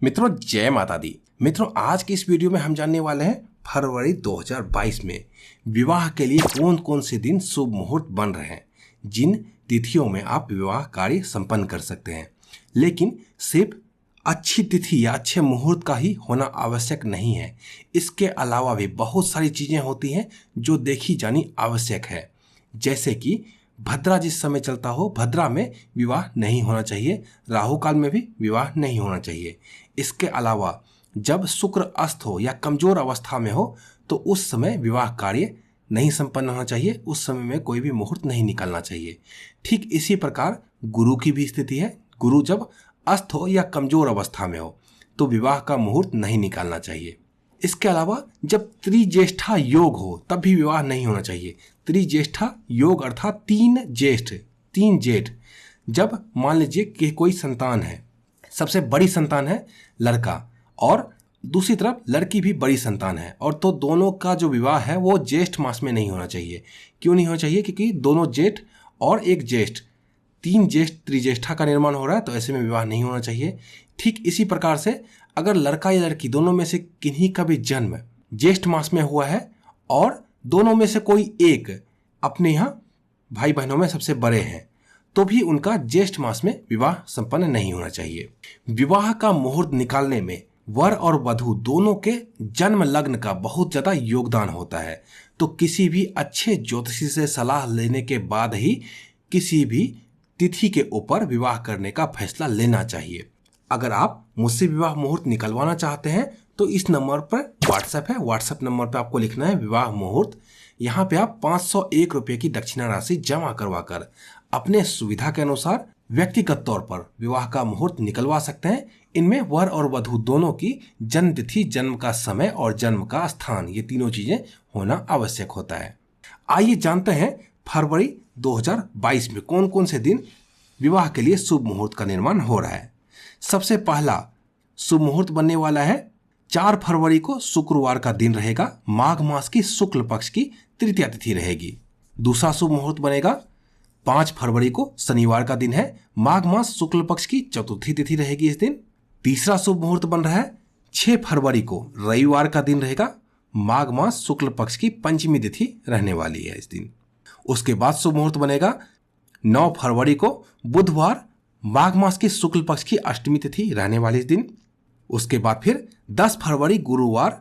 मित्रों जय माता दी। मित्रों आज की इस वीडियो में हम जानने वाले हैं फरवरी 2022 में विवाह के लिए कौन कौन से दिन शुभ मुहूर्त बन रहे हैं, जिन तिथियों में आप विवाह कार्य संपन्न कर सकते हैं। लेकिन सिर्फ अच्छी तिथि या अच्छे मुहूर्त का ही होना आवश्यक नहीं है, इसके अलावा भी बहुत सारी चीज़ें होती हैं जो देखी जानी आवश्यक है। जैसे कि भद्रा जिस समय चलता हो, भद्रा में विवाह नहीं होना चाहिए, राहु काल में भी विवाह नहीं होना चाहिए। इसके अलावा जब शुक्र अस्त हो या कमजोर अवस्था में हो तो उस समय विवाह कार्य नहीं संपन्न होना चाहिए, उस समय में कोई भी मुहूर्त नहीं निकालना चाहिए। ठीक इसी प्रकार गुरु की भी स्थिति है, गुरु जब अस्त हो या कमजोर अवस्था में हो तो विवाह का मुहूर्त नहीं निकालना चाहिए। इसके अलावा जब त्रिज्येष्ठा योग हो तब भी विवाह नहीं होना चाहिए। त्रिज्येष्ठा योग अर्थात तीन जेठ, जब मान लीजिए कि कोई संतान है, सबसे बड़ी संतान है लड़का और दूसरी तरफ लड़की भी बड़ी संतान है, और तो दोनों का जो विवाह है वो ज्येष्ठ मास में नहीं होना चाहिए। क्यों नहीं होना चाहिए? क्योंकि दोनों जेठ और एक ज्येष्ठ, तीन ज्येष्ठ त्रिज्येष्ठा का निर्माण हो रहा है, तो ऐसे में विवाह नहीं होना चाहिए। ठीक इसी प्रकार से अगर लड़का या लड़की दोनों में से किन्हीं का भी जन्म ज्येष्ठ मास में हुआ है और दोनों में से कोई एक अपने यहाँ भाई बहनों में सबसे बड़े हैं, तो भी उनका ज्येष्ठ मास में विवाह संपन्न नहीं होना चाहिए। विवाह का मुहूर्त निकालने में वर और वधू दोनों के जन्म लग्न का बहुत ज्यादा योगदान होता है, तो किसी भी अच्छे ज्योतिषी से सलाह लेने के बाद ही किसी भी तिथि के ऊपर विवाह करने का फैसला लेना चाहिए। अगर आप मुझसे विवाह मुहूर्त निकलवाना चाहते हैं तो इस नंबर पर व्हाट्सएप है, व्हाट्सएप नंबर पर आपको लिखना है विवाह मुहूर्त। यहाँ पे आप 501 रुपये की दक्षिणा राशि जमा करवा कर अपने सुविधा के अनुसार व्यक्तिगत तौर पर विवाह का मुहूर्त निकलवा सकते हैं। इनमें वर और वधू दोनों की जन्म तिथि, जन्म का समय और जन्म का स्थान, ये तीनों चीजें होना आवश्यक होता है। आइए जानते हैं फरवरी 2022 में कौन कौन से दिन विवाह के लिए शुभ मुहूर्त का निर्माण हो रहा है। सबसे पहला शुभ मुहूर्त बनने वाला है 4 फरवरी को, शुक्रवार का दिन रहेगा, माघ मास की शुक्ल पक्ष की तृतीया तिथि रहेगी। दूसरा शुभ मुहूर्त बनेगा 5 फरवरी को, शनिवार का दिन है, माघ मास शुक्ल पक्ष की चतुर्थी तिथि रहेगी इस दिन। तीसरा शुभ मुहूर्त बन रहा है 6 फरवरी को, रविवार का दिन रहेगा, माघ मास शुक्ल पक्ष की पंचमी तिथि रहने वाली है इस दिन। उसके बाद शुभ मुहूर्त बनेगा 9 फरवरी को, बुधवार, माघ मास की शुक्ल पक्ष की अष्टमी तिथि रहने वाली इस दिन। उसके बाद फिर 10 फरवरी गुरुवार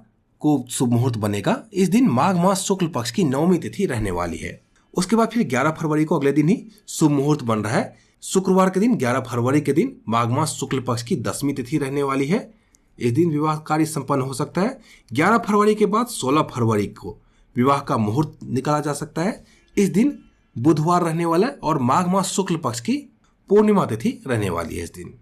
को शुभ मुहूर्त बनेगा, इस दिन माघ मास शुक्ल पक्ष की नवमी तिथि रहने वाली है। उसके बाद फिर 11 फरवरी को अगले दिन ही शुभ मुहूर्त बन रहा है, शुक्रवार के दिन 11 फरवरी के दिन माघ मास शुक्ल पक्ष की 10वीं तिथि रहने वाली है। इस दिन विवाह कार्य संपन्न हो सकता है। 11 फरवरी के बाद 16 फरवरी को विवाह का मुहूर्त निकाला जा सकता है। इस दिन बुधवार रहने वाला है और माघ मास शुक्ल पक्ष की पूर्णिमा तिथि रहने वाली है इस दिन।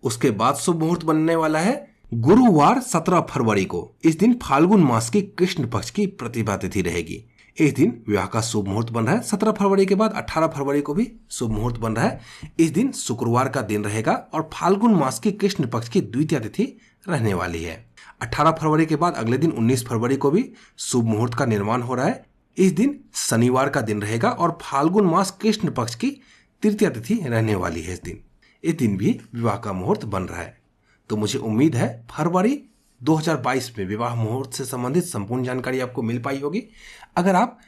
उसके बाद शुभ मुहूर्त बनने वाला है गुरुवार 17 फरवरी को, इस दिन फाल्गुन मास की कृष्ण पक्ष की प्रतिभा तिथि रहेगी। इस दिन विवाह का शुभ मुहूर्त बन रहा है। 17 फरवरी के बाद 18 फरवरी को भी शुभ मुहूर्त बन रहा है, इस दिन शुक्रवार का दिन रहेगा और फाल्गुन मास की कृष्ण पक्ष की द्वितीया तिथि रहने वाली है। 18 फरवरी के बाद अगले दिन 19 फरवरी को भी शुभ मुहूर्त का निर्माण हो रहा है, इस दिन शनिवार का दिन रहेगा और फाल्गुन मास कृष्ण पक्ष की तृतीया तिथि रहने वाली है इस दिन भी विवाह का मुहूर्त बन रहा है। तो मुझे उम्मीद है फरवरी 2022 में विवाह मुहूर्त से संबंधित संपूर्ण जानकारी आपको मिल पाई होगी। अगर आप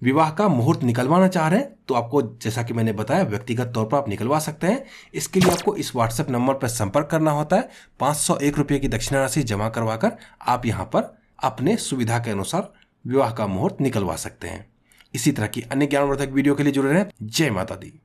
विवाह का मुहूर्त निकलवाना चाह रहे हैं तो आपको, जैसा कि मैंने बताया, व्यक्तिगत तौर पर आप निकलवा सकते हैं। इसके लिए आपको इस व्हाट्सएप नंबर पर संपर्क करना होता है। 501 रुपये की दक्षिणा राशि जमा करवाकर आप यहाँ पर अपने सुविधा के अनुसार विवाह का मुहूर्त निकलवा सकते हैं। इसी तरह की अन्य ज्ञानवर्धक वीडियो के लिए जुड़े रहें। जय माता दी।